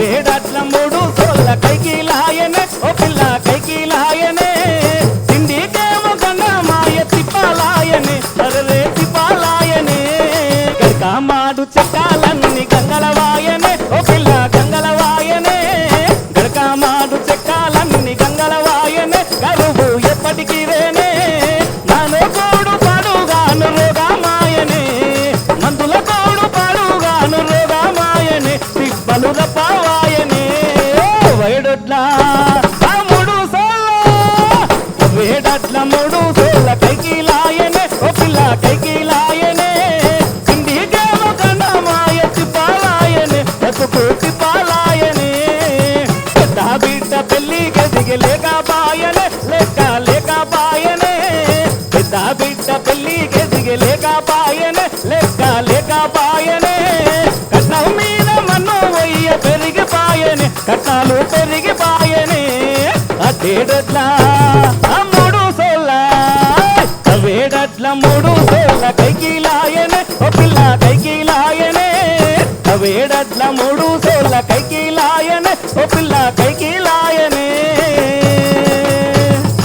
వేడట్ల మూడు సోళ్ళ కైకిలాయనే ఓ పిల్ల కైకిలాయనే తిండికేమో గంగమాయ తిప్పాలాయనే అరరే తిప్పాలాయనే గడకమాడు చెక్కాలన్నీ గంగలవాయనే ఓ పిల్ల గంగలవాయనే గడకమాడు చెక్కాలన్నీ గంగలవాయనే కరువు ఎప్పటికీ రేనే నాలో కోడు పాడుగాను రోగమాయనే మందుల కోడు పాడుగాను రోగమాయనే తిప్పలు రప్పవాయనే వేడట్ల మూడు సోళ్ళ వేడట్ల మూడు సోళ్ళ కైకిలాయనే ఓ పిల్ల కైకిలాయనే ఇండికేమో గంగమాయ తిప్పాలాయనే బతుకు తిప్పాలాయనే పెద్ద బిడ్డ పెళ్లికి దిగలేకపాయనే లేకపాయనే పెద్ద బిడ్డ పెళ్లికి దిగలేకపాయనే లేకపాయనే కట్నం మీద మన్ను వయ్య పెరిగిపాయనే కట్నాలు పెరిగిపాయనే అదేడట్ల మూడు సోళ్ళ వేడట్ల మూడు సోళ్ళ కైకిలాయనే ఓ పిల్ల కైకిలాయనే వేడట్ల మూడు సోళ్ళ కైకిలాయనే ఓ పిల్ల కైకిలాయనే